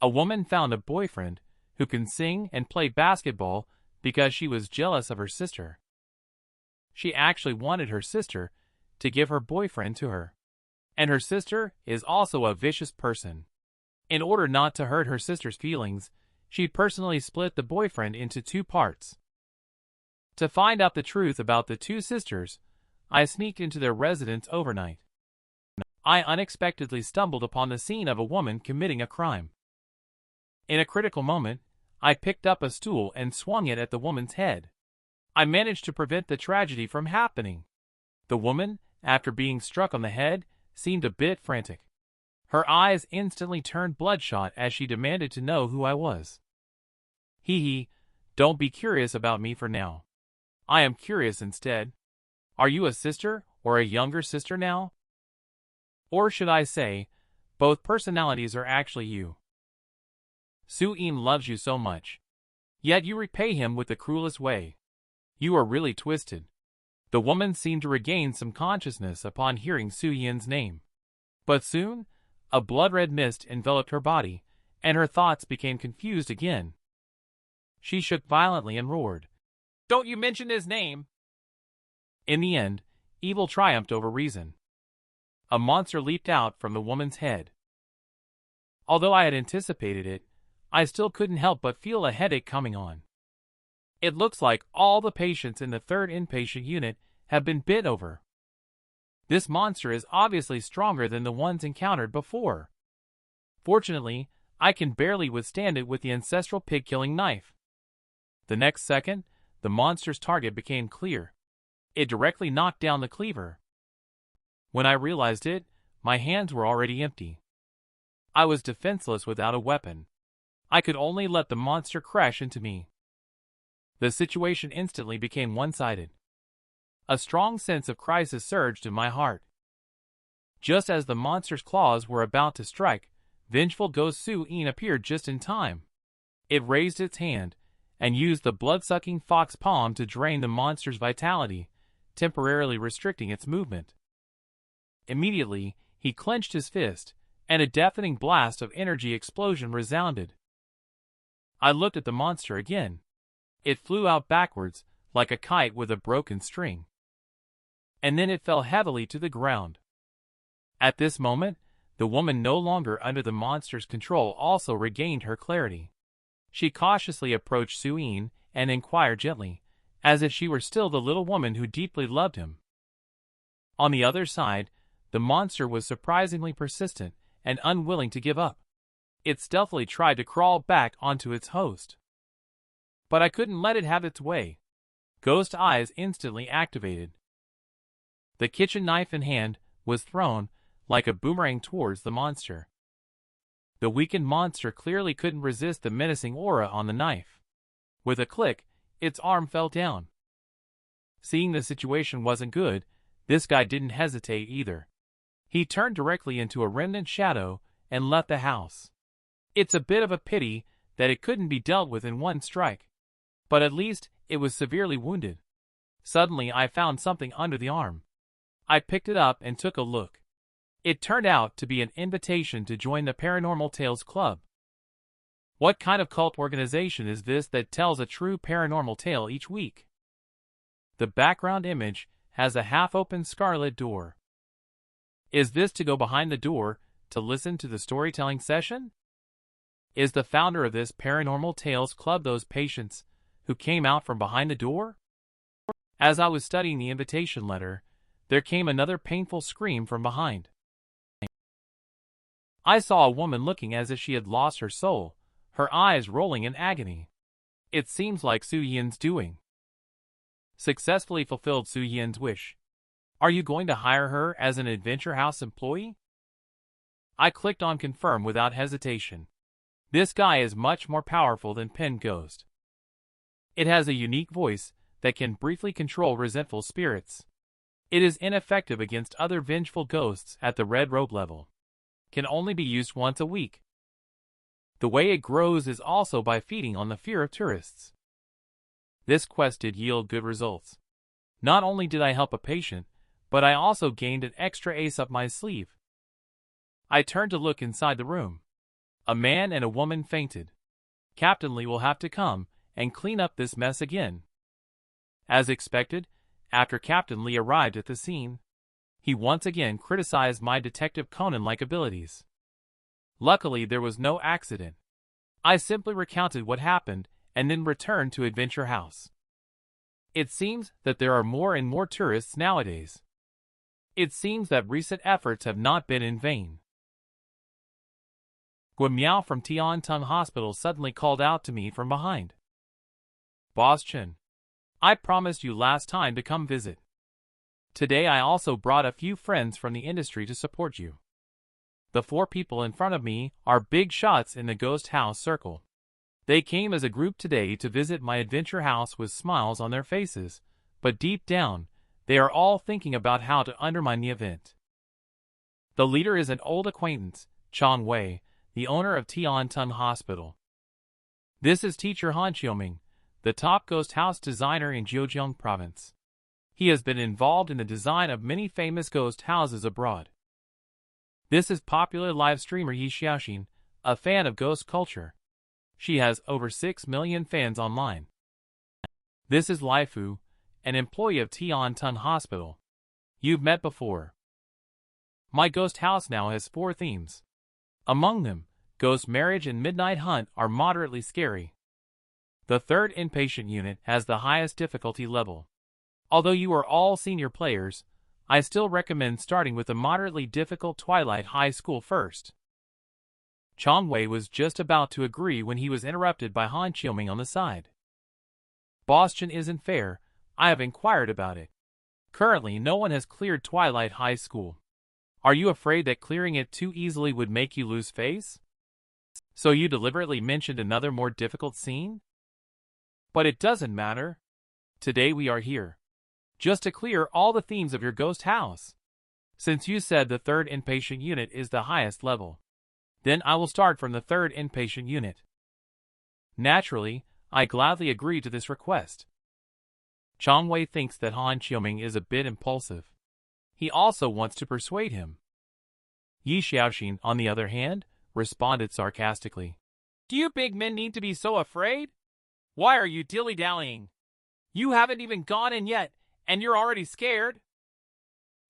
A woman found a boyfriend who can sing and play basketball because she was jealous of her sister. She actually wanted her sister to give her boyfriend to her. And her sister is also a vicious person. In order not to hurt her sister's feelings, she personally split the boyfriend into 2 parts. To find out the truth about the 2 sisters, I sneaked into their residence overnight. I unexpectedly stumbled upon the scene of a woman committing a crime. In a critical moment, I picked up a stool and swung it at the woman's head. I managed to prevent the tragedy from happening. The woman, after being struck on the head, seemed a bit frantic. Her eyes instantly turned bloodshot as she demanded to know who I was. Hee, don't be curious about me for now. I am curious instead. Are you a sister or a younger sister now? Or should I say, both personalities are actually you. Soo-in loves you so much. Yet you repay him with the cruelest way. You are really twisted. The woman seemed to regain some consciousness upon hearing Soo-in's name. But soon, a blood-red mist enveloped her body, and her thoughts became confused again. She shook violently and roared, "Don't you mention his name!" In the end, evil triumphed over reason. A monster leaped out from the woman's head. Although I had anticipated it, I still couldn't help but feel a headache coming on. It looks like all the patients in the 3rd inpatient unit have been bit over. This monster is obviously stronger than the ones encountered before. Fortunately, I can barely withstand it with the ancestral pig-killing knife. The next second, the monster's target became clear. It directly knocked down the cleaver. When I realized it, my hands were already empty. I was defenseless without a weapon. I could only let the monster crash into me. The situation instantly became one-sided. A strong sense of crisis surged in my heart. Just as the monster's claws were about to strike, vengeful ghost Soo-in appeared just in time. It raised its hand and used the blood-sucking fox palm to drain the monster's vitality, temporarily restricting its movement. Immediately, he clenched his fist, and a deafening blast of energy explosion resounded. I looked at the monster again. It flew out backwards, like a kite with a broken string. And then it fell heavily to the ground. At this moment, the woman no longer under the monster's control also regained her clarity. She cautiously approached Soo-in and inquired gently, as if she were still the little woman who deeply loved him. On the other side, the monster was surprisingly persistent and unwilling to give up. It stealthily tried to crawl back onto its host. But I couldn't let it have its way. Ghost eyes instantly activated. The kitchen knife in hand was thrown like a boomerang towards the monster. The weakened monster clearly couldn't resist the menacing aura on the knife. With a click, its arm fell down. Seeing the situation wasn't good, this guy didn't hesitate either. He turned directly into a remnant shadow and left the house. It's a bit of a pity that it couldn't be dealt with in one strike. But at least it was severely wounded. Suddenly I found something under the arm. I picked it up and took a look. It turned out to be an invitation to join the Paranormal Tales Club. What kind of cult organization is this that tells a true paranormal tale each week? The background image has a half-open scarlet door. Is this to go behind the door to listen to the storytelling session? Is the founder of this Paranormal Tales Club those patients who came out from behind the door? As I was studying the invitation letter, there came another painful scream from behind. I saw a woman looking as if she had lost her soul, her eyes rolling in agony. It seems like Soo-in's doing. Successfully fulfilled Soo-in's wish. Are you going to hire her as an Adventure House employee? I clicked on confirm without hesitation. This guy is much more powerful than Pen Ghost. It has a unique voice that can briefly control resentful spirits. It is ineffective against other vengeful ghosts at the Red Robe level. Can only be used once a week. The way it grows is also by feeding on the fear of tourists. This quest did yield good results. Not only did I help a patient, but I also gained an extra ace up my sleeve. I turned to look inside the room. A man and a woman fainted. Captain Lee will have to come and clean up this mess again. As expected, after Captain Lee arrived at the scene, he once again criticized my Detective Conan-like abilities. Luckily, there was no accident. I simply recounted what happened and then returned to Adventure House. It seems that there are more and more tourists nowadays. It seems that recent efforts have not been in vain. Gua Miao from Tian Tung Hospital suddenly called out to me from behind. Boss Chen, I promised you last time to come visit. Today I also brought a few friends from the industry to support you. The 4 people in front of me are big shots in the ghost house circle. They came as a group today to visit my adventure house with smiles on their faces, but deep down, they are all thinking about how to undermine the event. The leader is an old acquaintance, Chong Wei, the owner of Tian Tung Hospital. This is teacher Han Xiaoming, the top ghost house designer in Zhejiang province. He has been involved in the design of many famous ghost houses abroad. This is popular live streamer Yi Xiaoxin, a fan of ghost culture. She has over 6 million fans online. This is Lai Fu, an employee of Tian Tung Hospital. You've met before. My ghost house now has 4 themes. Among them, ghost marriage and midnight hunt are moderately scary. The 3rd inpatient unit has the highest difficulty level. Although you are all senior players, I still recommend starting with the moderately difficult Twilight High School first. Chong Wei was just about to agree when he was interrupted by Han Xiaoming on the side. Boss Chen isn't fair, I have inquired about it. Currently no one has cleared Twilight High School. Are you afraid that clearing it too easily would make you lose face? So you deliberately mentioned another more difficult scene? But it doesn't matter. Today we are here just to clear all the themes of your ghost house. Since you said the 3rd inpatient unit is the highest level, then I will start from the 3rd inpatient unit. Naturally, I gladly agree to this request. Chong Wei thinks that Han Xiaoming is a bit impulsive. He also wants to persuade him. Yi Xiaoxin, on the other hand, responded sarcastically. Do you big men need to be so afraid? Why are you dilly-dallying? You haven't even gone in yet, and you're already scared?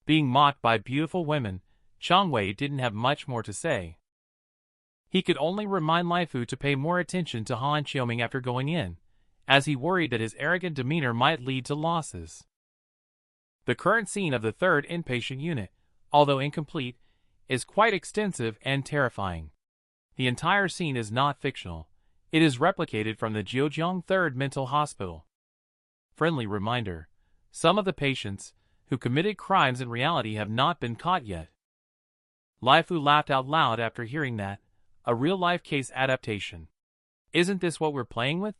Being mocked by beautiful women, Chong Wei didn't have much more to say. He could only remind Lai Fu to pay more attention to Han Xiaoming after going in, as he worried that his arrogant demeanor might lead to losses. The current scene of the 3rd inpatient unit, although incomplete, is quite extensive and terrifying. The entire scene is not fictional. It is replicated from the Zhejiang 3rd Mental Hospital. Friendly reminder: some of the patients who committed crimes in reality have not been caught yet. Lai Fu laughed out loud after hearing that. A real-life case adaptation. Isn't this what we're playing with?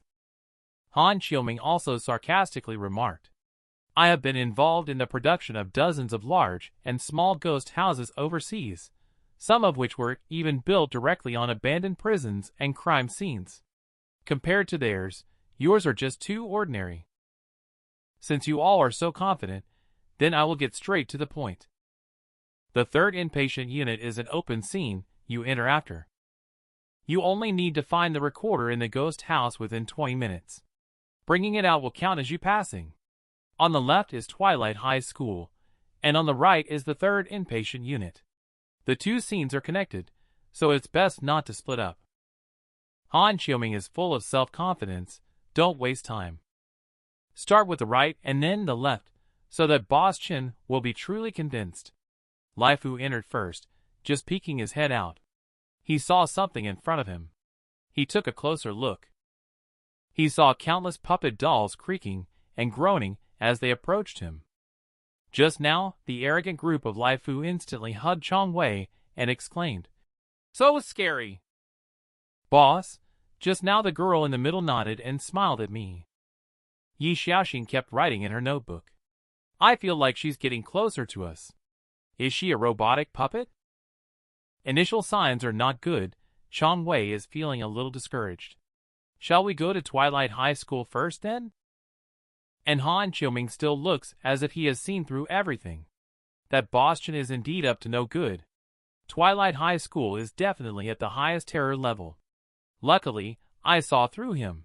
Han Xiaoming also sarcastically remarked. I have been involved in the production of dozens of large and small ghost houses overseas, some of which were even built directly on abandoned prisons and crime scenes. Compared to theirs, yours are just too ordinary. Since you all are so confident, then I will get straight to the point. The 3rd inpatient unit is an open scene you enter after. You only need to find the recorder in the ghost house within 20 minutes. Bringing it out will count as you passing. On the left is Twilight High School, and on the right is the 3rd inpatient unit. The 2 scenes are connected, so it's best not to split up. Han Xiaoming is full of self-confidence. Don't waste time. Start with the right and then the left, so that Boss Chen will be truly convinced. Lai Fu entered first, just peeking his head out. He saw something in front of him. He took a closer look. He saw countless puppet dolls creaking and groaning as they approached him. Just now, the arrogant group of Lai Fu instantly hugged Chong Wei and exclaimed, "So scary!" Boss, just now the girl in the middle nodded and smiled at me. Yi Xiaoxin kept writing in her notebook. I feel like she's getting closer to us. Is she a robotic puppet? Initial signs are not good. Chong Wei is feeling a little discouraged. Shall we go to Twilight High School first then? And Han Xiaoming still looks as if he has seen through everything. That Boss Chen is indeed up to no good. Twilight High School is definitely at the highest terror level. Luckily, I saw through him.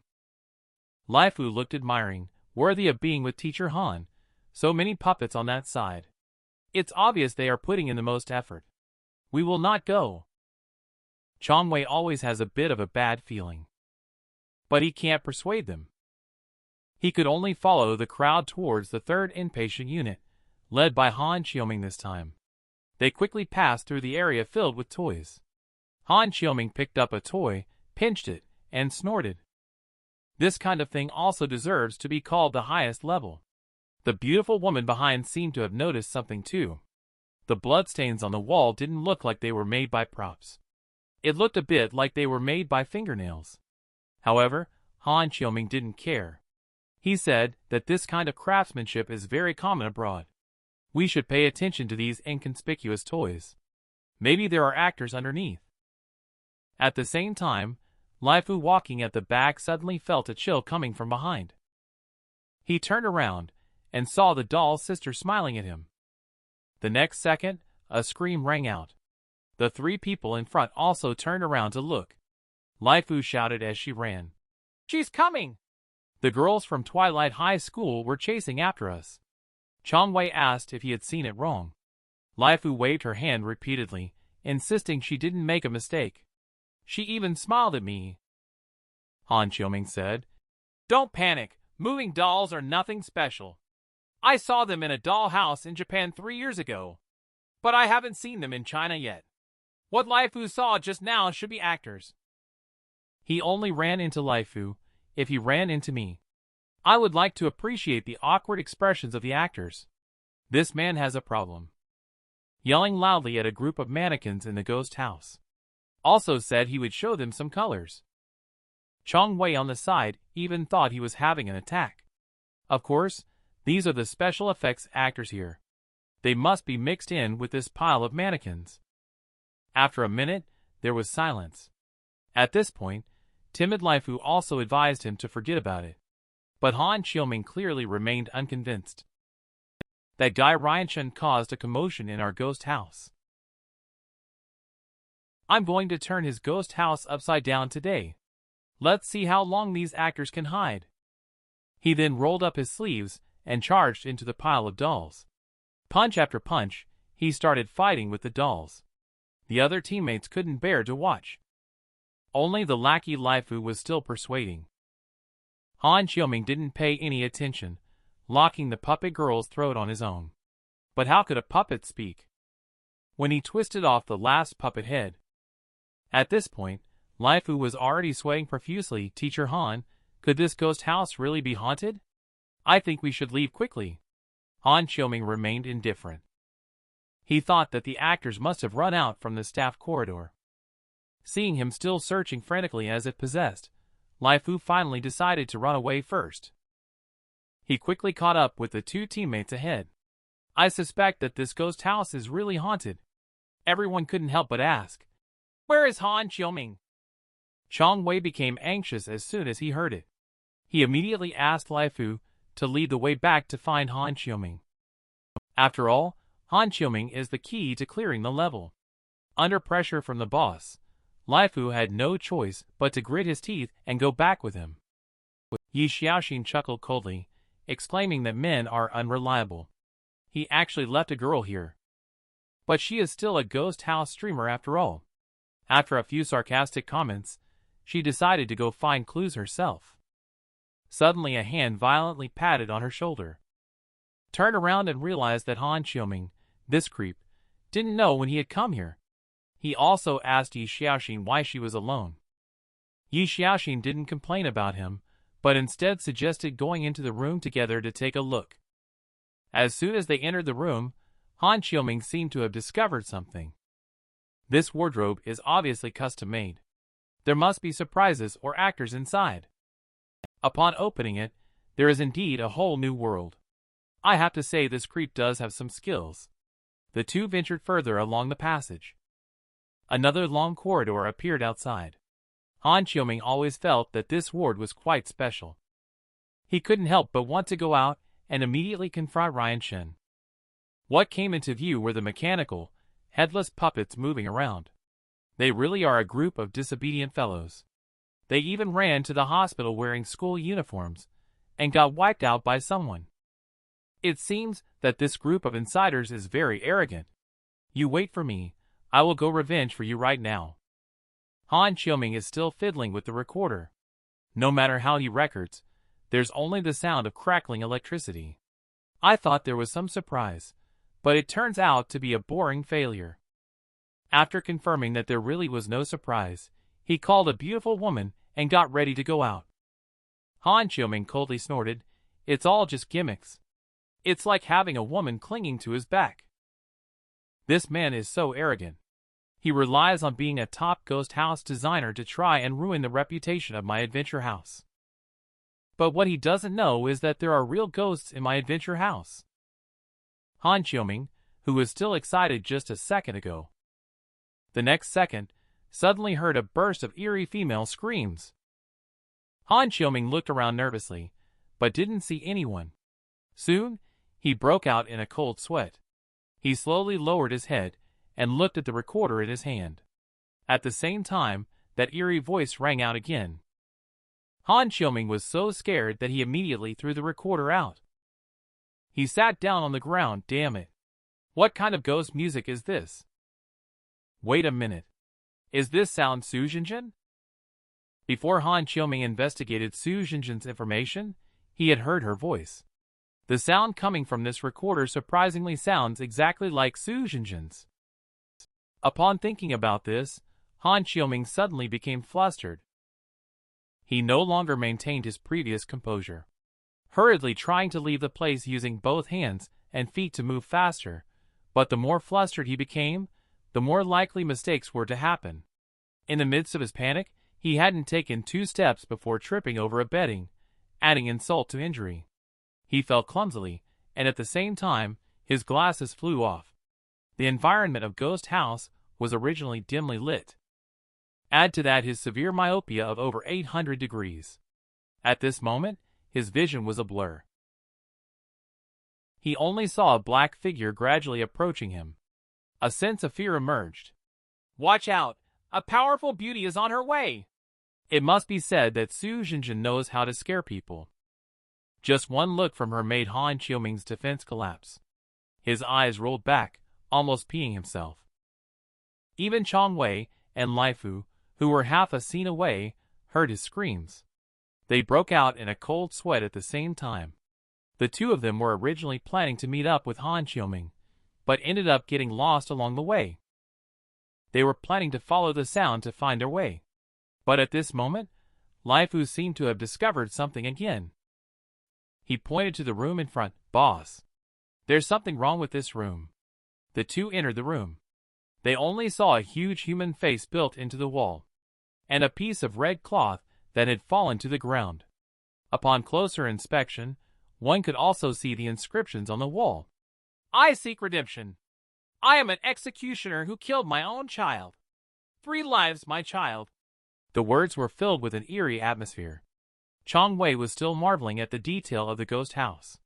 Laifu looked admiring, worthy of being with Teacher Han. So many puppets on that side. It's obvious they are putting in the most effort. We will not go. Chongwei always has a bit of a bad feeling. But he can't persuade them. He could only follow the crowd towards the third inpatient unit, led by Han Xiaoming this time. They quickly passed through the area filled with toys. Han Xiaoming picked up a toy, pinched it, and snorted. This kind of thing also deserves to be called the highest level. The beautiful woman behind seemed to have noticed something too. The bloodstains on the wall didn't look like they were made by props. It looked a bit like they were made by fingernails. However, Han Xiaoming didn't care. He said that this kind of craftsmanship is very common abroad. We should pay attention to these inconspicuous toys. Maybe there are actors underneath. At the same time, Laifu walking at the back suddenly felt a chill coming from behind. He turned around and saw the doll's sister smiling at him. The next second, a scream rang out. The three people in front also turned around to look. Laifu shouted as she ran. "She's coming!" The girls from Twilight High School were chasing after us. Chongwei asked if he had seen it wrong. Laifu waved her hand repeatedly, insisting she didn't make a mistake. She even smiled at me. Han Xiaoming said, "Don't panic, moving dolls are nothing special. I saw them in a doll house in Japan 3 years ago, but I haven't seen them in China yet. What Laifu saw just now should be actors." He only ran into Laifu if he ran into me. I would like to appreciate the awkward expressions of the actors. This man has a problem. Yelling loudly at a group of mannequins in the ghost house. Also said he would show them some colors. Chongwei on the side even thought he was having an attack. Of course, these are the special effects actors here. They must be mixed in with this pile of mannequins. After a minute, there was silence. At this point, timid Laifu also advised him to forget about it. But Han Xiaoming clearly remained unconvinced. That guy Ryan Chen caused a commotion in our ghost house. I'm going to turn his ghost house upside down today. Let's see how long these actors can hide. He then rolled up his sleeves and charged into the pile of dolls. Punch after punch, he started fighting with the dolls. The other teammates couldn't bear to watch. Only the lackey Laifu was still persuading. Han Xiaoming didn't pay any attention, locking the puppet girl's throat on his own. But how could a puppet speak? When he twisted off the last puppet head. At this point, Laifu was already sweating profusely. "Teacher Han, could this ghost house really be haunted? I think we should leave quickly." Han Xiaoming remained indifferent. He thought that the actors must have run out from the staff corridor. Seeing him still searching frantically as if possessed, Laifu finally decided to run away first. He quickly caught up with the two teammates ahead. I suspect that this ghost house is really haunted. Everyone couldn't help but ask, "Where is Han Xiaoming?" Chongwei became anxious as soon as he heard it. He immediately asked Laifu to lead the way back to find Han Xiaoming. After all, Han Xiaoming is the key to clearing the level. Under pressure from the boss, Laifu had no choice but to grit his teeth and go back with him. Yi Xiaoxin chuckled coldly, exclaiming that men are unreliable. He actually left a girl here. But she is still a ghost house streamer after all. After a few sarcastic comments, she decided to go find clues herself. Suddenly a hand violently patted on her shoulder. Turned around and realized that Han Xiaoming, this creep, didn't know when he had come here. He also asked Yi Xiaoxin why she was alone. Yi Xiaoxin didn't complain about him, but instead suggested going into the room together to take a look. As soon as they entered the room, Han Xiaoming seemed to have discovered something. This wardrobe is obviously custom-made. There must be surprises or actors inside. Upon opening it, there is indeed a whole new world. I have to say this creep does have some skills. The two ventured further along the passage. Another long corridor appeared outside. Han Xiaoming always felt that this ward was quite special. He couldn't help but want to go out and immediately confront Ryan Chen. What came into view were the mechanical, headless puppets moving around. They really are a group of disobedient fellows. They even ran to the hospital wearing school uniforms and got wiped out by someone. It seems that this group of insiders is very arrogant. You wait for me, I will go revenge for you right now. Han Xiaoming is still fiddling with the recorder. No matter how he records, there's only the sound of crackling electricity. I thought there was some surprise, but it turns out to be a boring failure. After confirming that there really was no surprise, he called a beautiful woman and got ready to go out. Han Xiaoming coldly snorted, "It's all just gimmicks. It's like having a woman clinging to his back." This man is so arrogant. He relies on being a top ghost house designer to try and ruin the reputation of my adventure house. But what he doesn't know is that there are real ghosts in my adventure house. Han Xiaoming, who was still excited just a second ago, the next second, suddenly heard a burst of eerie female screams. Han Xiaoming looked around nervously, but didn't see anyone. Soon, he broke out in a cold sweat. He slowly lowered his head and looked at the recorder in his hand. At the same time, that eerie voice rang out again. Han Xiaoming was so scared that he immediately threw the recorder out. He sat down on the ground. Damn it. What kind of ghost music is this? Wait a minute. Is this sound Su Jinjin? Before Han Xiaoming investigated Su Jinjin's information, he had heard her voice. The sound coming from this recorder surprisingly sounds exactly like Su Jinjin's. Upon thinking about this, Han Xiaoming suddenly became flustered. He no longer maintained his previous composure. Hurriedly trying to leave the place using both hands and feet to move faster, but the more flustered he became, the more likely mistakes were to happen. In the midst of his panic, he hadn't taken 2 steps before tripping over a bedding, adding insult to injury. He fell clumsily, and at the same time, his glasses flew off. The environment of Ghost House was originally dimly lit. Add to that his severe myopia of over 800 degrees. At this moment, his vision was a blur. He only saw a black figure gradually approaching him. A sense of fear emerged. Watch out! A powerful beauty is on her way! It must be said that Su Jinjin knows how to scare people. Just one look from her made Han Xiaoming's defense collapse. His eyes rolled back, almost peeing himself. Even Chong Wei and Lai Fu, who were half a scene away, heard his screams. They broke out in a cold sweat at the same time. The two of them were originally planning to meet up with Han Xiaoming, but ended up getting lost along the way. They were planning to follow the sound to find their way. But at this moment, Lai Fu seemed to have discovered something again. He pointed to the room in front. Boss, there's something wrong with this room. The two entered the room. They only saw a huge human face built into the wall, and a piece of red cloth that had fallen to the ground. Upon closer inspection, one could also see the inscriptions on the wall. I seek redemption. I am an executioner who killed my own child. 3 lives, my child. The words were filled with an eerie atmosphere. Chong Wei was still marveling at the detail of the ghost house.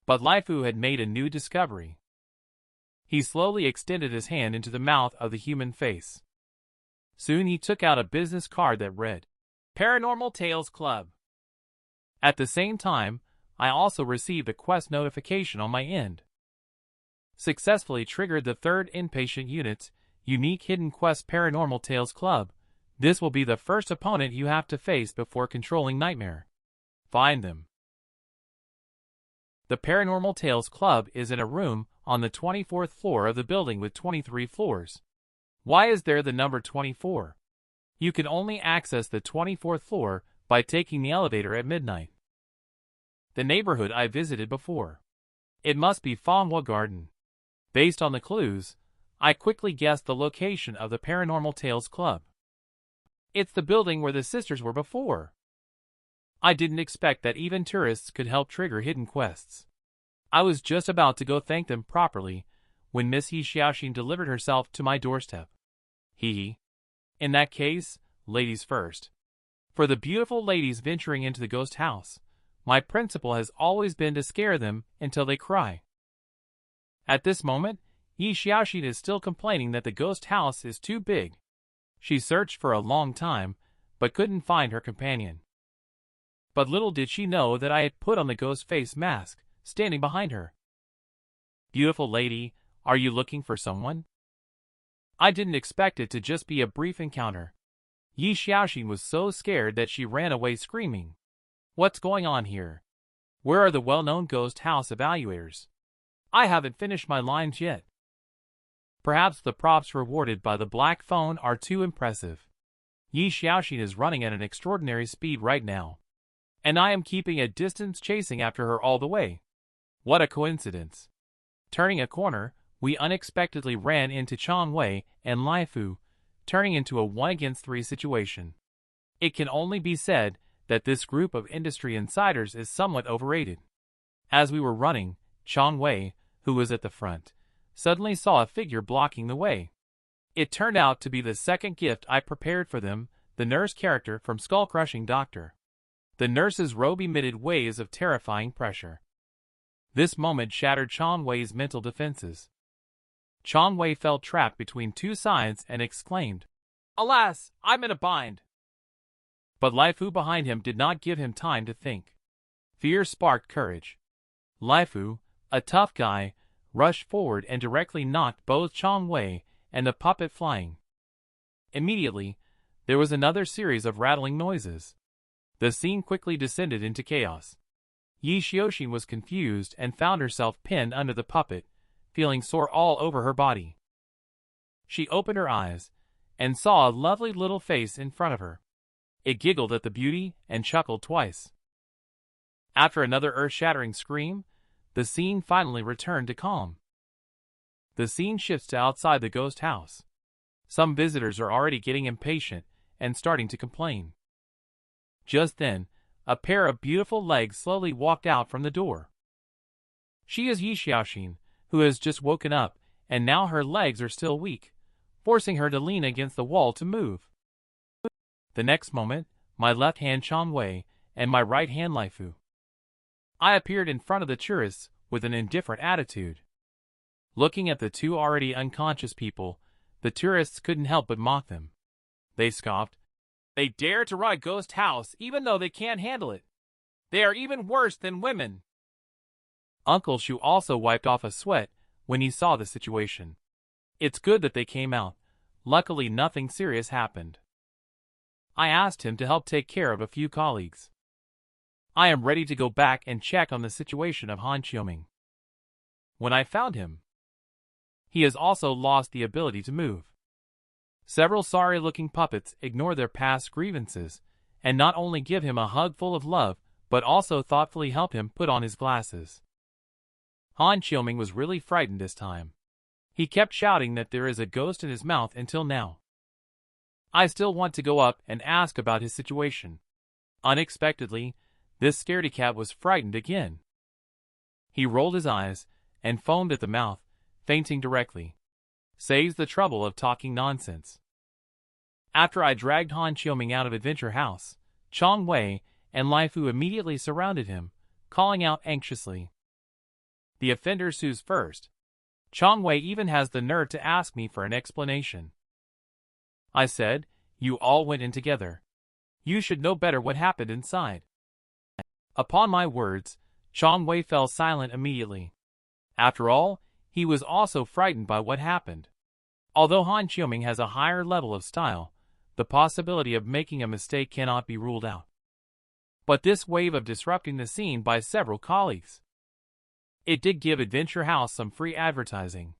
But Lai Fu had made a new discovery. He slowly extended his hand into the mouth of the human face. Soon he took out a business card that read, Paranormal Tales Club. At the same time, I also received a quest notification on my end. Successfully triggered the 3rd inpatient unit's unique hidden quest Paranormal Tales Club. This will be the first opponent you have to face before controlling Nightmare. Find them. The Paranormal Tales Club is in a room on the 24th floor of the building with 23 floors. Why is there the number 24? You can only access the 24th floor by taking the elevator at midnight. The neighborhood I visited before. It must be Fanghua Garden. Based on the clues, I quickly guessed the location of the Paranormal Tales Club. It's the building where the sisters were before. I didn't expect that even tourists could help trigger hidden quests. I was just about to go thank them properly when Miss He Xiaoxin delivered herself to my doorstep. In that case, ladies first. For the beautiful ladies venturing into the ghost house, my principle has always been to scare them until they cry. At this moment, Yi Xiaoxin is still complaining that the ghost house is too big. She searched for a long time, but couldn't find her companion. But little did she know that I had put on the ghost face mask, standing behind her. "Beautiful lady, are you looking for someone?" I didn't expect it to just be a brief encounter. Yi Xiaoxin was so scared that she ran away screaming. "What's going on here? Where are the well-known ghost house evaluators? I haven't finished my lines yet." Perhaps the props rewarded by the black phone are too impressive. Yi Xiaoxin is running at an extraordinary speed right now, and I am keeping a distance chasing after her all the way. What a coincidence. Turning a corner, we unexpectedly ran into Chang Wei and Lai Fu, turning into a 1-against-3 situation. It can only be said that this group of industry insiders is somewhat overrated. As we were running, Chang Wei, who was at the front, suddenly saw a figure blocking the way. It turned out to be the second gift I prepared for them, the nurse character from Skull-Crushing Doctor. The nurse's robe emitted waves of terrifying pressure. This moment shattered Chang Wei's mental defenses. Chang Wei felt trapped between two sides and exclaimed, "Alas, I'm in a bind." But Lai Fu behind him did not give him time to think. Fear sparked courage. Lai Fu, a tough guy, rushed forward and directly knocked both Chang Wei and the puppet flying. Immediately, there was another series of rattling noises. The scene quickly descended into chaos. Yi Xiaoxin was confused and found herself pinned under the puppet, feeling sore all over her body. She opened her eyes and saw a lovely little face in front of her. It giggled at the beauty and chuckled twice. After another earth-shattering scream, the scene finally returned to calm. The scene shifts to outside the ghost house. Some visitors are already getting impatient and starting to complain. Just then, a pair of beautiful legs slowly walked out from the door. She is Yi Xiaoxin, who has just woken up, and now her legs are still weak, forcing her to lean against the wall to move. The next moment, my left hand Chang Wei and my right hand Lai Fu. I appeared in front of the tourists with an indifferent attitude. Looking at the two already unconscious people, the tourists couldn't help but mock them. They scoffed. "They dare to run a ghost house even though they can't handle it. They are even worse than women." Uncle Shu also wiped off a sweat when he saw the situation. It's good that they came out. Luckily nothing serious happened. I asked him to help take care of a few colleagues. I am ready to go back and check on the situation of Han Qiuming. When I found him, he has also lost the ability to move. Several sorry-looking puppets ignore their past grievances and not only give him a hug full of love, but also thoughtfully help him put on his glasses. Han Qiuming was really frightened this time. He kept shouting that there is a ghost in his mouth until now. I still want to go up and ask about his situation. Unexpectedly, this scaredy cat was frightened again. He rolled his eyes and foamed at the mouth, fainting directly. Saves the trouble of talking nonsense. After I dragged Han Qiuming out of Adventure House, Chang Wei and Lai Fu immediately surrounded him, calling out anxiously. The offender sues first. Chang Wei even has the nerve to ask me for an explanation. I said, "You all went in together. You should know better what happened inside." Upon my words, Chang Wei fell silent immediately. After all, he was also frightened by what happened. Although Han Qiuming has a higher level of style, the possibility of making a mistake cannot be ruled out. But this wave of disrupting the scene by several colleagues. It did give Adventure House some free advertising.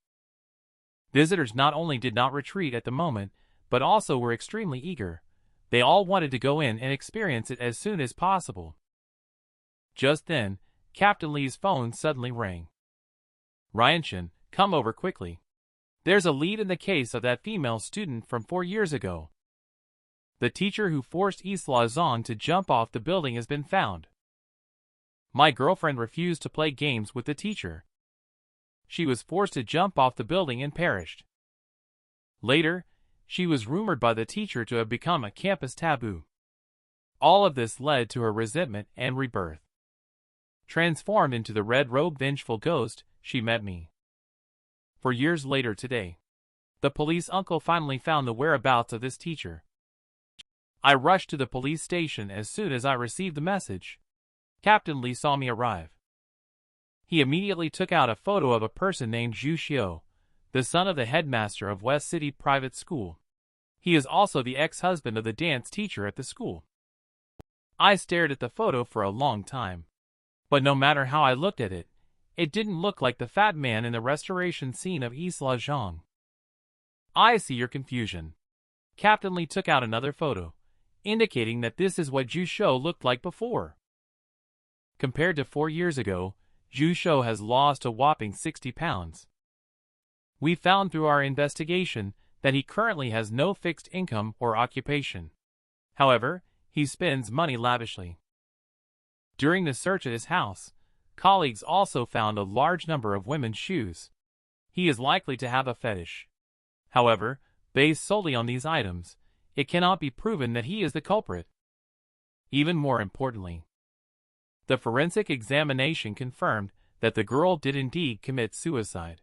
Visitors not only did not retreat at the moment, but also were extremely eager. They all wanted to go in and experience it as soon as possible. Just then, Captain Lee's phone suddenly rang. "Ryan Chen, come over quickly. There's a lead in the case of that female student from 4 years ago. The teacher who forced Isla Zong to jump off the building has been found. My girlfriend refused to play games with the teacher. She was forced to jump off the building and perished. Later, she was rumored by the teacher to have become a campus taboo. All of this led to her resentment and rebirth. Transformed into the red-robed vengeful ghost, she met me. For years later today, the police uncle finally found the whereabouts of this teacher. I rushed to the police station as soon as I received the message. Captain Lee saw me arrive. He immediately took out a photo of a person named Zhu Xiu, the son of the headmaster of West City Private School. He is also the ex-husband of the dance teacher at the school. I stared at the photo for a long time. But no matter how I looked at it, it didn't look like the fat man in the restoration scene of Isla Zhang. I see your confusion. Captain Lee took out another photo, indicating that this is what Zhu Xiu looked like before. Compared to 4 years ago, Zhu Xiu has lost a whopping 60 pounds. We found through our investigation that he currently has no fixed income or occupation. However, he spends money lavishly. During the search at his house, colleagues also found a large number of women's shoes. He is likely to have a fetish. However, based solely on these items, it cannot be proven that he is the culprit. Even more importantly, the forensic examination confirmed that the girl did indeed commit suicide.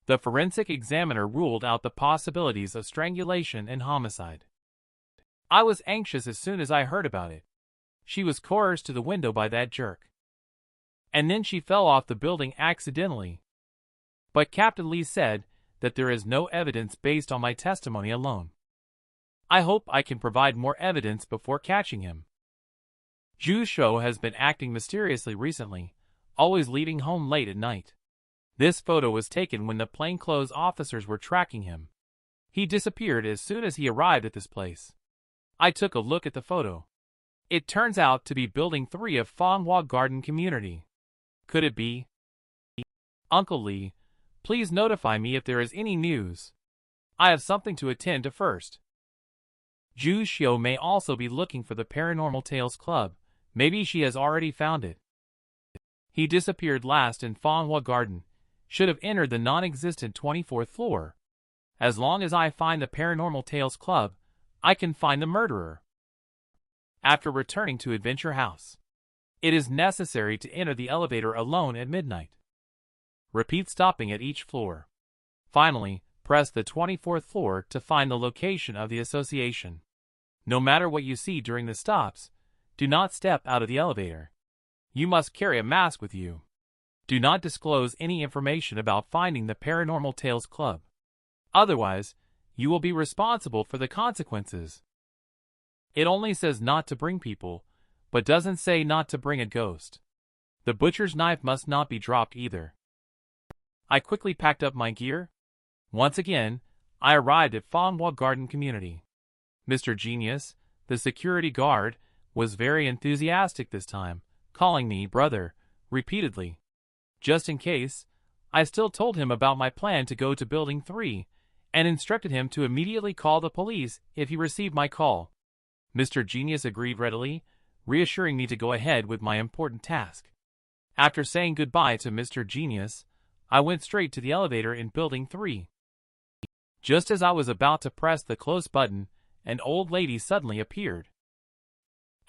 The forensic examiner ruled out the possibilities of strangulation and homicide. I was anxious as soon as I heard about it. She was coerced to the window by that jerk. And then she fell off the building accidentally. But Captain Lee said that there is no evidence based on my testimony alone. I hope I can provide more evidence before catching him. Zhu Xiu has been acting mysteriously recently, always leaving home late at night. This photo was taken when the plainclothes officers were tracking him. He disappeared as soon as he arrived at this place. I took a look at the photo. It turns out to be Building 3 of Fanghua Garden Community. Could it be? Uncle Lee, please notify me if there is any news. I have something to attend to first. Zhu Xiu may also be looking for the Paranormal Tales Club. Maybe she has already found it. He disappeared last in Fanghua Garden. Should have entered the non-existent 24th floor. As long as I find the Paranormal Tales Club, I can find the murderer. After returning to Adventure House, it is necessary to enter the elevator alone at midnight. Repeat stopping at each floor. Finally, press the 24th floor to find the location of the association. No matter what you see during the stops, do not step out of the elevator. You must carry a mask with you. Do not disclose any information about finding the Paranormal Tales Club. Otherwise, you will be responsible for the consequences. It only says not to bring people, but doesn't say not to bring a ghost. The butcher's knife must not be dropped either. I quickly packed up my gear. Once again, I arrived at Fanghua Garden Community. Mr. Genius, the security guard, was very enthusiastic this time, calling me brother repeatedly. Just in case, I still told him about my plan to go to Building 3, and instructed him to immediately call the police if he received my call. Mr. Genius agreed readily, reassuring me to go ahead with my important task. After saying goodbye to Mr. Genius, I went straight to the elevator in Building 3. Just as I was about to press the close button, an old lady suddenly appeared.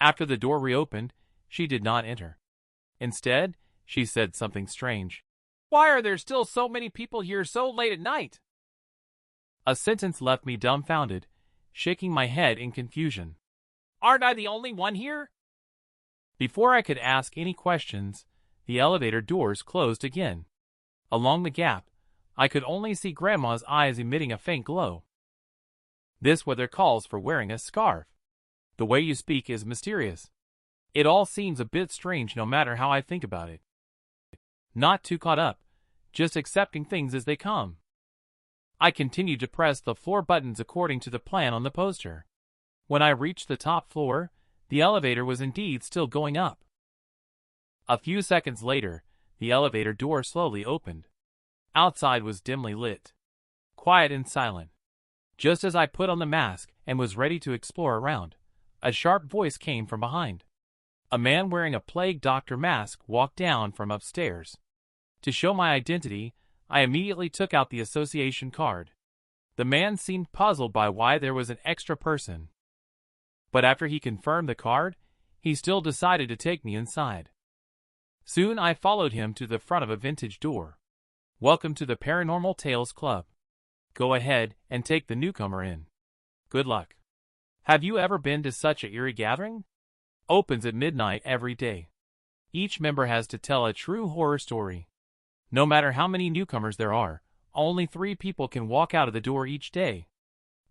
After the door reopened, she did not enter. Instead, she said something strange. "Why are there still so many people here so late at night?" A sentence left me dumbfounded, shaking my head in confusion. "Aren't I the only one here?" Before I could ask any questions, the elevator doors closed again. Along the gap, I could only see Grandma's eyes emitting a faint glow. This weather calls for wearing a scarf. The way you speak is mysterious. It all seems a bit strange no matter how I think about it. Not too caught up, just accepting things as they come. I continued to press the floor buttons according to the plan on the poster. When I reached the top floor, the elevator was indeed still going up. A few seconds later, the elevator door slowly opened. Outside was dimly lit, quiet and silent. Just as I put on the mask and was ready to explore around, a sharp voice came from behind. A man wearing a plague doctor mask walked down from upstairs. To show my identity, I immediately took out the association card. The man seemed puzzled by why there was an extra person. But after he confirmed the card, he still decided to take me inside. Soon I followed him to the front of a vintage door. Welcome to the Paranormal Tales Club. Go ahead and take the newcomer in. Good luck. Have you ever been to such a eerie gathering? Opens at midnight every day. Each member has to tell a true horror story. No matter how many newcomers there are, only 3 people can walk out of the door each day.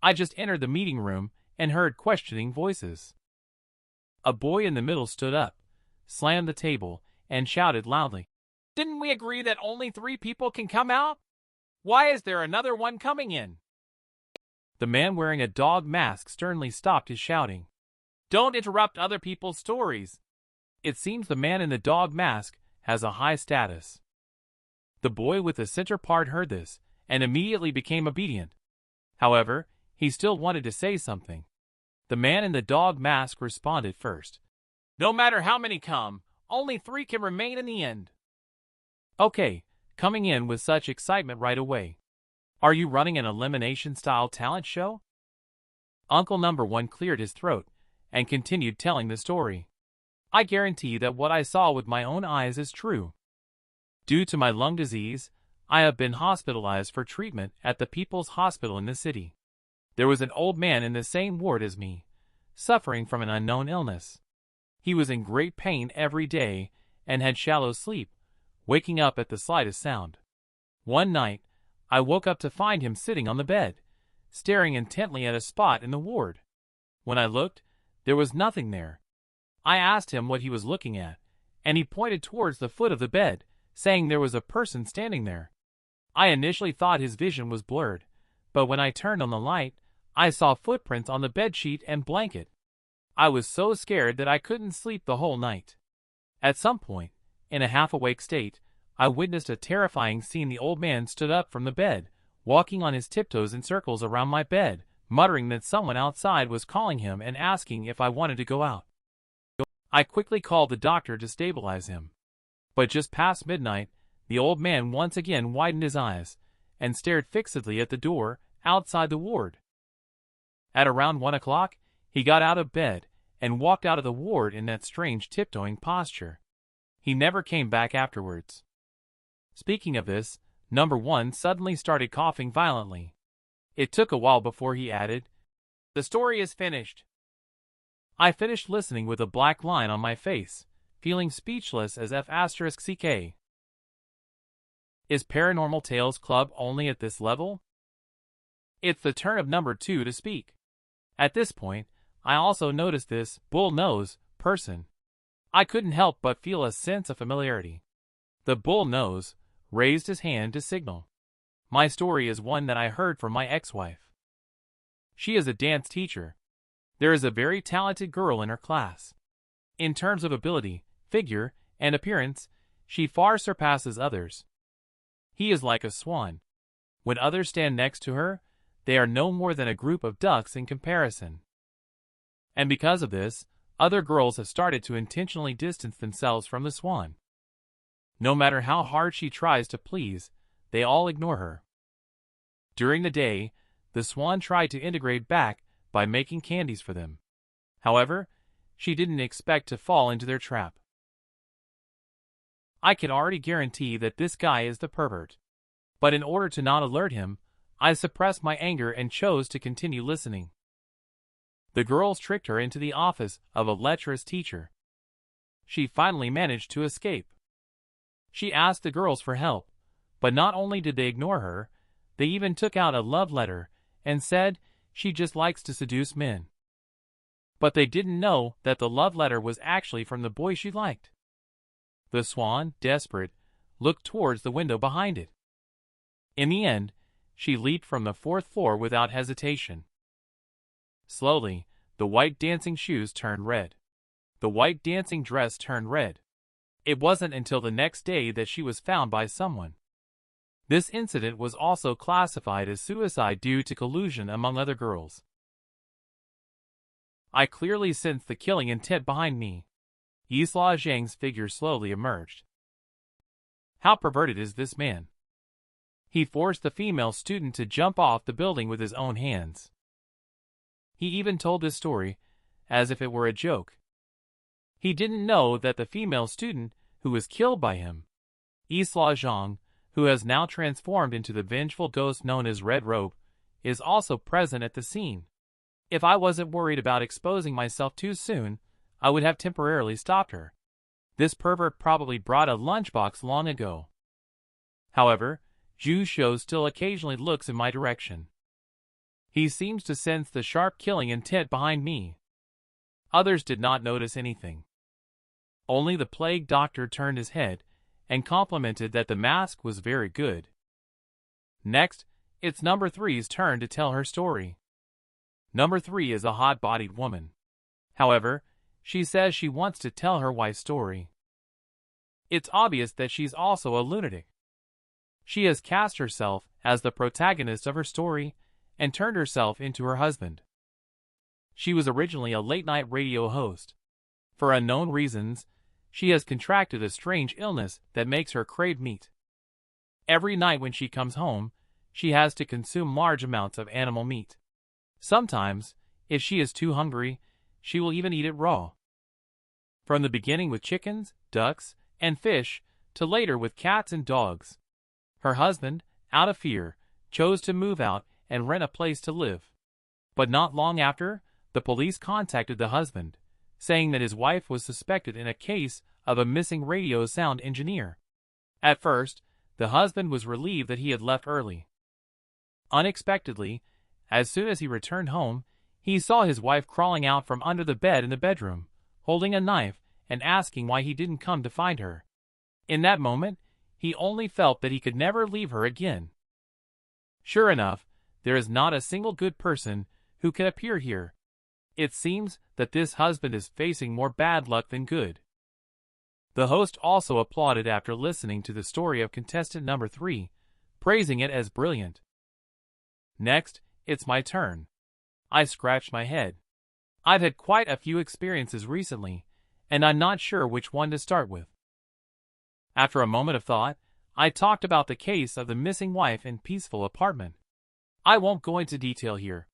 I just entered the meeting room and heard questioning voices. A boy in the middle stood up, slammed the table, and shouted loudly, "Didn't we agree that only 3 people can come out? Why is there another one coming in?" The man wearing a dog mask sternly stopped his shouting. "Don't interrupt other people's stories." It seems the man in the dog mask has a high status. The boy with the center part heard this and immediately became obedient. However, he still wanted to say something. The man in the dog mask responded first. "No matter how many come, only 3 can remain in the end." Okay, coming in with such excitement right away. Are you running an elimination-style talent show? Uncle Number 1 cleared his throat and continued telling the story. I guarantee that what I saw with my own eyes is true. Due to my lung disease, I have been hospitalized for treatment at the People's Hospital in the city. There was an old man in the same ward as me, suffering from an unknown illness. He was in great pain every day and had shallow sleep, waking up at the slightest sound. One night, I woke up to find him sitting on the bed, staring intently at a spot in the ward. When I looked, there was nothing there. I asked him what he was looking at, and he pointed towards the foot of the bed, saying there was a person standing there. I initially thought his vision was blurred, but when I turned on the light, I saw footprints on the bedsheet and blanket. I was so scared that I couldn't sleep the whole night. At some point, in a half-awake state, I witnessed a terrifying scene. The old man stood up from the bed, walking on his tiptoes in circles around my bed, muttering that someone outside was calling him and asking if I wanted to go out. I quickly called the doctor to stabilize him. But just past midnight, the old man once again widened his eyes and stared fixedly at the door outside the ward. At around 1 o'clock, he got out of bed and walked out of the ward in that strange tiptoeing posture. He never came back afterwards. Speaking of this, Number 1 suddenly started coughing violently. It took a while before he added, "The story is finished." I finished listening with a black line on my face, feeling speechless as F***CK. Is Paranormal Tales Club only at this level? It's the turn of Number 2 to speak. At this point, I also noticed this bull nose person. I couldn't help but feel a sense of familiarity. The bull nose raised his hand to signal. My story is one that I heard from my ex-wife. She is a dance teacher. There is a very talented girl in her class. In terms of ability, figure, and appearance, she far surpasses others. He is like a swan. When others stand next to her, they are no more than a group of ducks in comparison. And because of this, other girls have started to intentionally distance themselves from the swan. No matter how hard she tries to please, they all ignore her. During the day, the swan tried to integrate back by making candies for them. However, she didn't expect to fall into their trap. I can already guarantee that this guy is the pervert. But in order to not alert him, I suppressed my anger and chose to continue listening. The girls tricked her into the office of a lecherous teacher. She finally managed to escape. She asked the girls for help, but not only did they ignore her, they even took out a love letter and said she just likes to seduce men. But they didn't know that the love letter was actually from the boy she liked. The swan, desperate, looked towards the window behind it. In the end, she leaped from the 4th floor without hesitation. Slowly, the white dancing shoes turned red. The white dancing dress turned red. It wasn't until the next day that she was found by someone. This incident was also classified as suicide due to collusion among other girls. I clearly sensed the killing intent behind me. Yisla Zhang's figure slowly emerged. How perverted is this man? He forced the female student to jump off the building with his own hands. He even told this story as if it were a joke. He didn't know that the female student who was killed by him, Yisla Zhang, who has now transformed into the vengeful ghost known as Red Rope, is also present at the scene. If I wasn't worried about exposing myself too soon, I would have temporarily stopped her. This pervert probably brought a lunchbox long ago. However, Zhu Shou still occasionally looks in my direction. He seems to sense the sharp killing intent behind me. Others did not notice anything. Only the plague doctor turned his head and complimented that the mask was very good. Next, it's number 3's turn to tell her story. Number 3 is a hot-bodied woman. However, she says she wants to tell her wife's story. It's obvious that she's also a lunatic. She has cast herself as the protagonist of her story and turned herself into her husband. She was originally a late-night radio host. For unknown reasons, she has contracted a strange illness that makes her crave meat. Every night when she comes home, she has to consume large amounts of animal meat. Sometimes, if she is too hungry, she will even eat it raw. From the beginning with chickens, ducks, and fish, to later with cats and dogs. Her husband, out of fear, chose to move out and rent a place to live. But not long after, the police contacted the husband, saying that his wife was suspected in a case of a missing radio sound engineer. At first, the husband was relieved that he had left early. Unexpectedly, as soon as he returned home, he saw his wife crawling out from under the bed in the bedroom, holding a knife and asking why he didn't come to find her. In that moment, he only felt that he could never leave her again. Sure enough, there is not a single good person who can appear here. It seems that this husband is facing more bad luck than good. The host also applauded after listening to the story of contestant number 3, praising it as brilliant. Next, it's my turn. I scratched my head. I've had quite a few experiences recently, and I'm not sure which one to start with. After a moment of thought, I talked about the case of the missing wife in peaceful apartment. I won't go into detail here.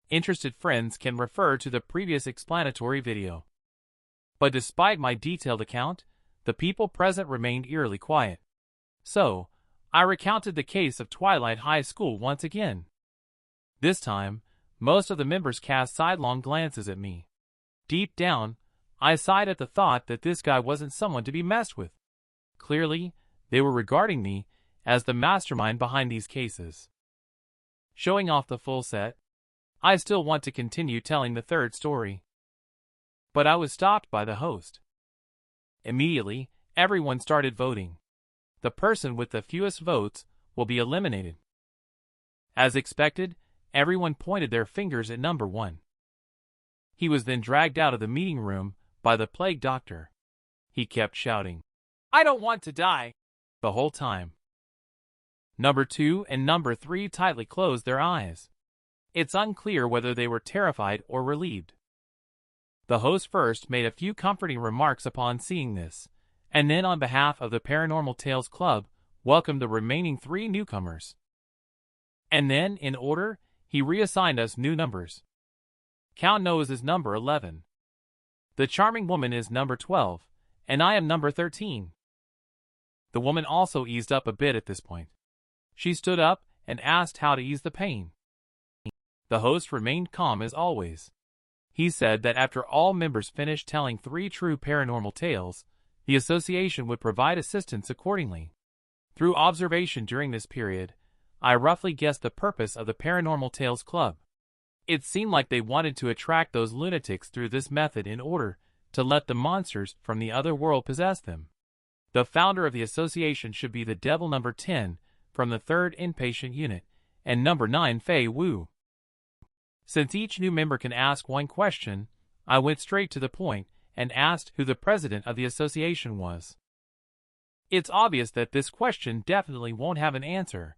Interested friends can refer to the previous explanatory video. But despite my detailed account, the people present remained eerily quiet. So, I recounted the case of Twilight High School once again. This time, most of the members cast sidelong glances at me. Deep down, I sighed at the thought that this guy wasn't someone to be messed with. Clearly, they were regarding me as the mastermind behind these cases. Showing off the full set, I still want to continue telling the third story. But I was stopped by the host. Immediately, everyone started voting. The person with the fewest votes will be eliminated. As expected, everyone pointed their fingers at number 1. He was then dragged out of the meeting room by the plague doctor. He kept shouting, "I don't want to die," the whole time. Number 2 and number 3 tightly closed their eyes. It's unclear whether they were terrified or relieved. The host first made a few comforting remarks upon seeing this, and then on behalf of the Paranormal Tales Club, welcomed the remaining 3 newcomers. And then, in order, he reassigned us new numbers. Count Nose is number 11. The charming woman is number 12, and I am number 13. The woman also eased up a bit at this point. She stood up and asked how to ease the pain. The host remained calm as always. He said that after all members finished telling 3 true paranormal tales, the association would provide assistance accordingly. Through observation during this period, I roughly guessed the purpose of the Paranormal Tales Club. It seemed like they wanted to attract those lunatics through this method in order to let the monsters from the other world possess them. The founder of the association should be the devil number 10 from the 3rd inpatient unit, and number 9 Fei Wu. Since each new member can ask one question, I went straight to the point and asked who the president of the association was. It's obvious that this question definitely won't have an answer.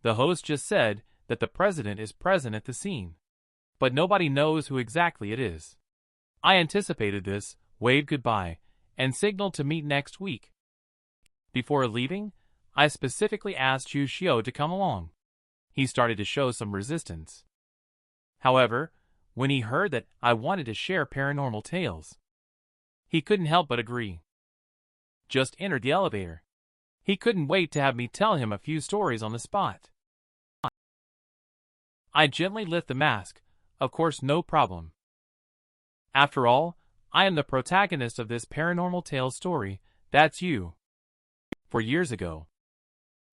The host just said that the president is present at the scene, but nobody knows who exactly it is. I anticipated this, waved goodbye, and signaled to meet next week. Before leaving, I specifically asked Zhu Shou to come along. He started to show some resistance. However, when he heard that I wanted to share paranormal tales, he couldn't help but agree. Just entered the elevator. He couldn't wait to have me tell him a few stories on the spot. I gently lift the mask. Of course, no problem. After all, I am the protagonist of this paranormal tale story. That's you. 4 years ago,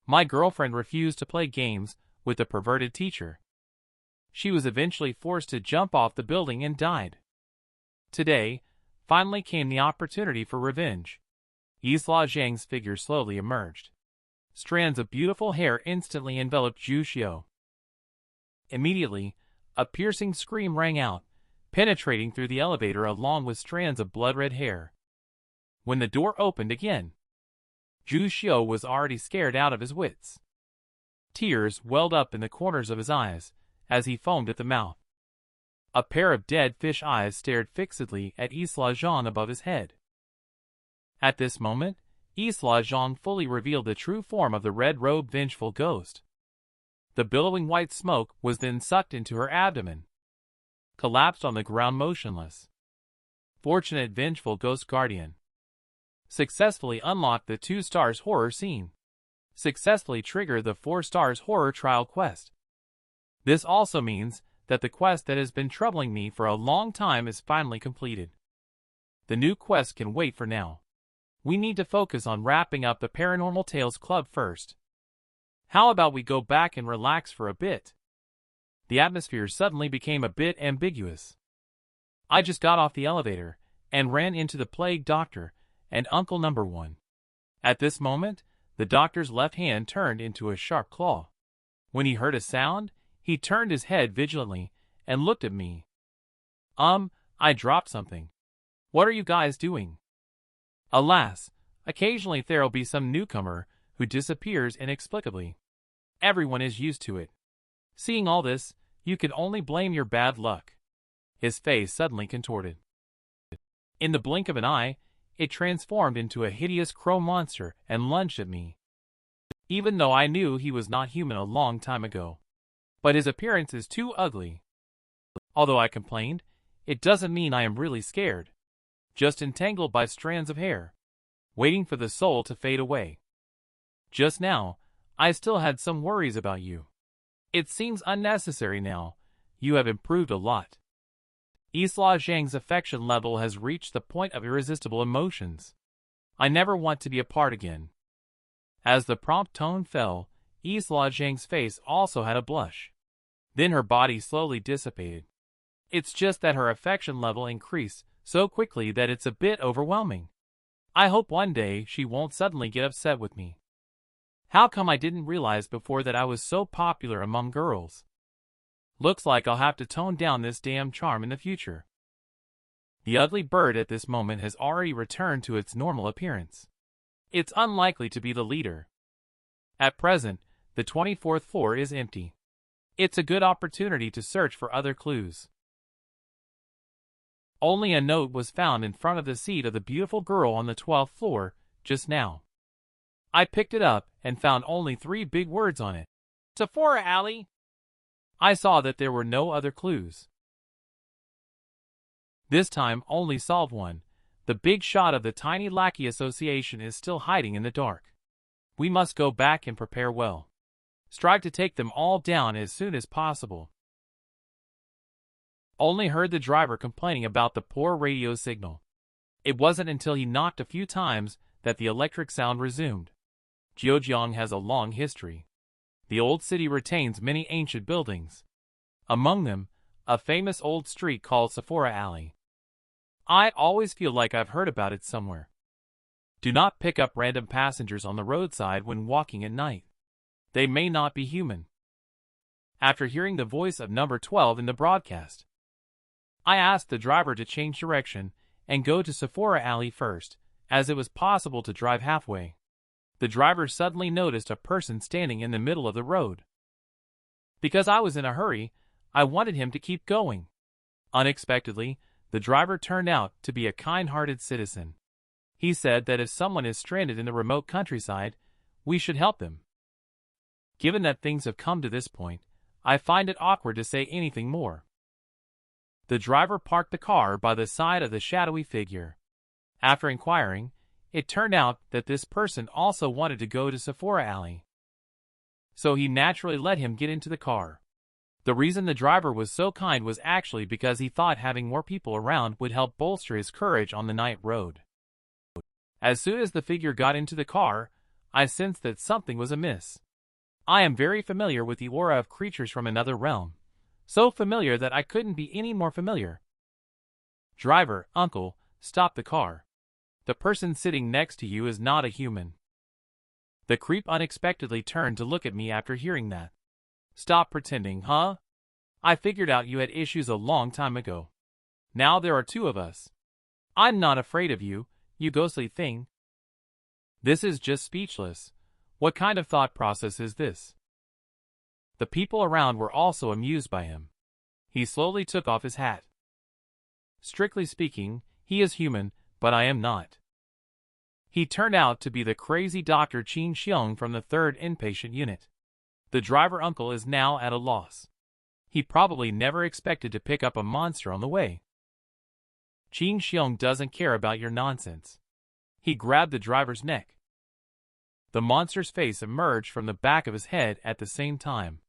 my girlfriend refused to play games with the perverted teacher. She was eventually forced to jump off the building and died. Today, finally came the opportunity for revenge. Isla Zhang's figure slowly emerged. Strands of beautiful hair instantly enveloped Zhu Xiu. Immediately, a piercing scream rang out, penetrating through the elevator along with strands of blood-red hair. When the door opened again, Zhu Xiu was already scared out of his wits. Tears welled up in the corners of his eyes as he foamed at the mouth. A pair of dead fish eyes stared fixedly at Isla Zhang above his head. At this moment, Isla Zhang fully revealed the true form of the red-robed vengeful ghost. The billowing white smoke was then sucked into her abdomen, collapsed on the ground motionless. Fortunate vengeful ghost guardian. Successfully unlocked the 2 stars horror scene. Successfully trigger the 4 stars horror trial quest. This also means that the quest that has been troubling me for a long time is finally completed. The new quest can wait for now. We need to focus on wrapping up the Paranormal Tales Club first. How about we go back and relax for a bit? The atmosphere suddenly became a bit ambiguous. I just got off the elevator and ran into the plague doctor and Uncle Number 1. At this moment, the doctor's left hand turned into a sharp claw. When he heard a sound, he turned his head vigilantly and looked at me. I dropped something. What are you guys doing? Alas, occasionally there'll be some newcomer who disappears inexplicably. Everyone is used to it. Seeing all this, you can only blame your bad luck. His face suddenly contorted. In the blink of an eye, it transformed into a hideous crow monster and lunged at me. Even though I knew he was not human a long time ago. But his appearance is too ugly. Although I complained, it doesn't mean I am really scared. Just entangled by strands of hair, waiting for the soul to fade away. Just now, I still had some worries about you. It seems unnecessary now. You have improved a lot. Isla Zhang's affection level has reached the point of irresistible emotions. I never want to be apart again. As the prompt tone fell, Isla Zhang's face also had a blush. Then her body slowly dissipated. It's just that her affection level increased so quickly that it's a bit overwhelming. I hope one day she won't suddenly get upset with me. How come I didn't realize before that I was so popular among girls? Looks like I'll have to tone down this damn charm in the future. The ugly bird at this moment has already returned to its normal appearance. It's unlikely to be the leader. At present, the 24th floor is empty. It's a good opportunity to search for other clues. Only a note was found in front of the seat of the beautiful girl on the 12th floor just now. I picked it up and found only 3 big words on it. Sephora Alley. I saw that there were no other clues. This time only solved one. The big shot of the tiny lackey association is still hiding in the dark. We must go back and prepare well. Strive to take them all down as soon as possible. Only heard the driver complaining about the poor radio signal. It wasn't until he knocked a few times that the electric sound resumed. Zhejiang has a long history. The old city retains many ancient buildings. Among them, a famous old street called Sephora Alley. I always feel like I've heard about it somewhere. Do not pick up random passengers on the roadside when walking at night. They may not be human. After hearing the voice of number 12 in the broadcast, I asked the driver to change direction and go to Sephora Alley first, as it was possible to drive halfway. The driver suddenly noticed a person standing in the middle of the road. Because I was in a hurry, I wanted him to keep going. Unexpectedly, the driver turned out to be a kind-hearted citizen. He said that if someone is stranded in the remote countryside, we should help them. Given that things have come to this point, I find it awkward to say anything more. The driver parked the car by the side of the shadowy figure. After inquiring, it turned out that this person also wanted to go to Sephora Alley. So he naturally let him get into the car. The reason the driver was so kind was actually because he thought having more people around would help bolster his courage on the night road. As soon as the figure got into the car, I sensed that something was amiss. I am very familiar with the aura of creatures from another realm, so familiar that I couldn't be any more familiar. Driver, uncle, stop the car. The person sitting next to you is not a human. The creep unexpectedly turned to look at me after hearing that. Stop pretending, huh? I figured out you had issues a long time ago. Now there are two of us. I'm not afraid of you, you ghostly thing. This is just speechless. What kind of thought process is this? The people around were also amused by him. He slowly took off his hat. Strictly speaking, he is human, but I am not. He turned out to be the crazy Dr. Qin Xiong from the 3rd inpatient unit. The driver uncle is now at a loss. He probably never expected to pick up a monster on the way. Qin Xiong doesn't care about your nonsense. He grabbed the driver's neck. The monster's face emerged from the back of his head at the same time.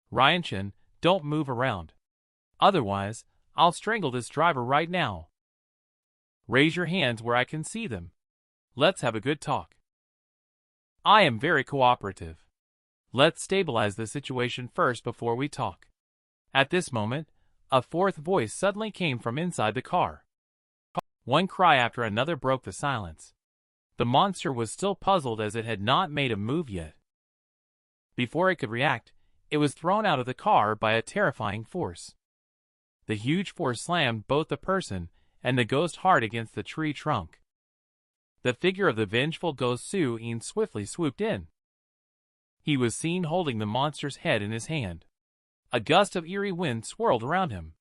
Ryan Chen, don't move around. Otherwise, I'll strangle this driver right now. Raise your hands where I can see them. Let's have a good talk. I am very cooperative. Let's stabilize the situation first before we talk. At this moment, a fourth voice suddenly came from inside the car. One cry after another broke the silence. The monster was still puzzled as it had not made a move yet. Before it could react, it was thrown out of the car by a terrifying force. The huge force slammed both the person and the ghost hard against the tree trunk. The figure of the vengeful ghost Su-In swiftly swooped in. He was seen holding the monster's head in his hand. A gust of eerie wind swirled around him.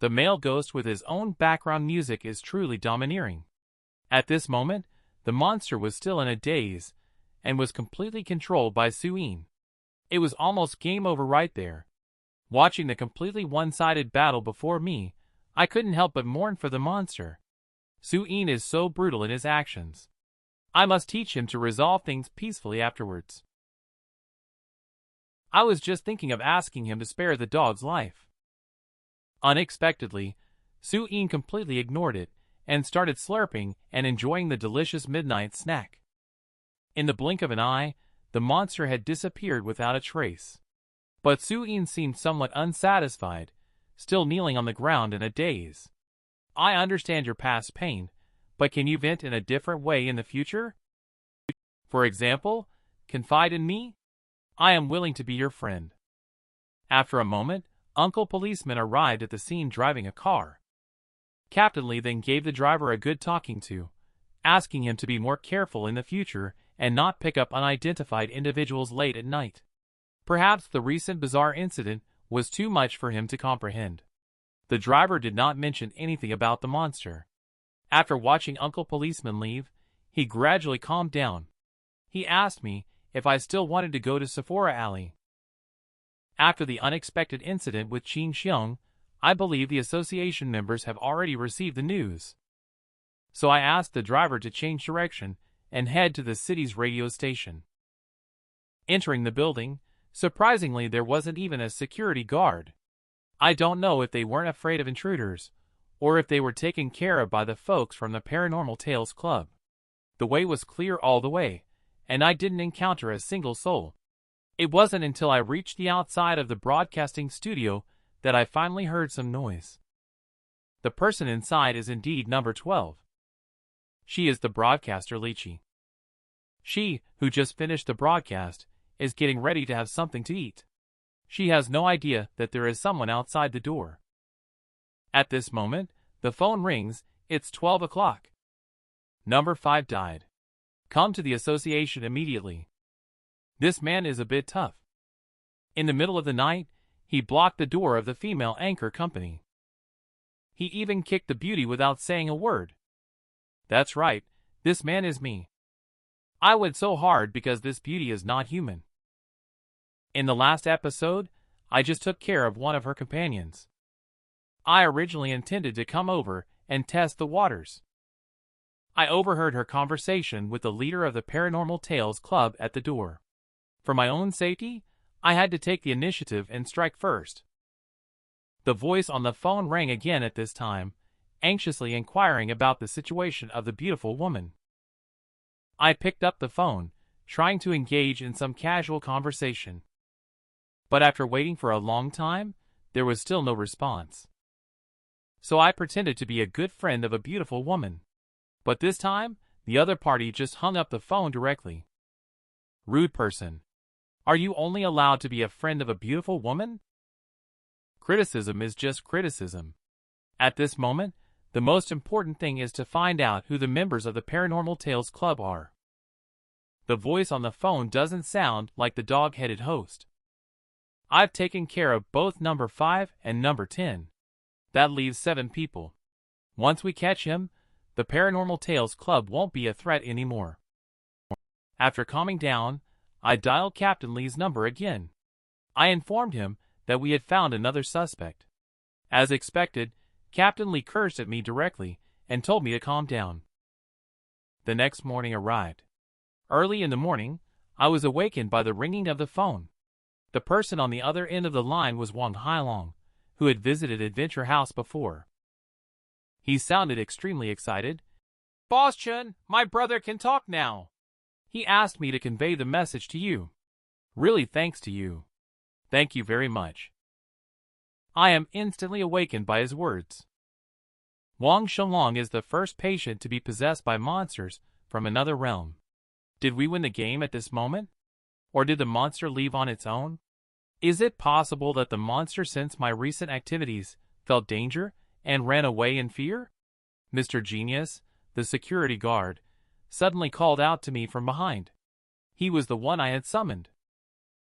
The male ghost with his own background music is truly domineering. At this moment, the monster was still in a daze and was completely controlled by Su-In. It was almost game over right there. Watching the completely one-sided battle before me, I couldn't help but mourn for the monster. Su-In is so brutal in his actions. I must teach him to resolve things peacefully afterwards. I was just thinking of asking him to spare the dog's life. Unexpectedly, Su-In completely ignored it and started slurping and enjoying the delicious midnight snack. In the blink of an eye, the monster had disappeared without a trace. But Su-In seemed somewhat unsatisfied, still kneeling on the ground in a daze. I understand your past pain, but can you vent in a different way in the future? For example, confide in me? I am willing to be your friend. After a moment, Uncle Policeman arrived at the scene driving a car. Captain Lee then gave the driver a good talking to, asking him to be more careful in the future and not pick up unidentified individuals late at night. Perhaps the recent bizarre incident was too much for him to comprehend. The driver did not mention anything about the monster. After watching Uncle Policeman leave, he gradually calmed down. He asked me if I still wanted to go to Sephora Alley. After the unexpected incident with Qin Xiong, I believe the association members have already received the news. So I asked the driver to change direction and head to the city's radio station. Entering the building, surprisingly there wasn't even a security guard. I don't know if they weren't afraid of intruders, or if they were taken care of by the folks from the Paranormal Tales Club. The way was clear all the way, and I didn't encounter a single soul. It wasn't until I reached the outside of the broadcasting studio that I finally heard some noise. The person inside is indeed number 12. She is the broadcaster Lychee. She, who just finished the broadcast, is getting ready to have something to eat. She has no idea that there is someone outside the door. At this moment, the phone rings. It's 12 o'clock. Number 5 died. Come to the association immediately. This man is a bit tough. In the middle of the night, he blocked the door of the female anchor company. He even kicked the beauty without saying a word. That's right, this man is me. I went so hard because this beauty is not human. In the last episode, I just took care of one of her companions. I originally intended to come over and test the waters. I overheard her conversation with the leader of the Paranormal Tales Club at the door. For my own safety, I had to take the initiative and strike first. The voice on the phone rang again at this time, anxiously inquiring about the situation of the beautiful woman. I picked up the phone, trying to engage in some casual conversation. But after waiting for a long time, there was still no response. So I pretended to be a good friend of a beautiful woman. But this time, the other party just hung up the phone directly. Rude person. Are you only allowed to be a friend of a beautiful woman? Criticism is just criticism. At this moment, the most important thing is to find out who the members of the Paranormal Tales Club are. The voice on the phone doesn't sound like the dog-headed host. I've taken care of both number 5 and number 10. That leaves 7 people. Once we catch him, the Paranormal Tales Club won't be a threat anymore. After calming down, I dialed Captain Lee's number again. I informed him that we had found another suspect. As expected, Captain Lee cursed at me directly and told me to calm down. The next morning arrived. Early in the morning, I was awakened by the ringing of the phone. The person on the other end of the line was Wang Hailong, who had visited Adventure House before. He sounded extremely excited. "Boss Chen, my brother can talk now. He asked me to convey the message to you. Really thanks to you. Thank you very much." I am instantly awakened by his words. Wang Shenlong is the first patient to be possessed by monsters from another realm. Did we win the game at this moment? Or did the monster leave on its own? Is it possible that the monster sensed my recent activities, felt danger, and ran away in fear? Mr. Genius, the security guard, suddenly called out to me from behind. He was the one I had summoned.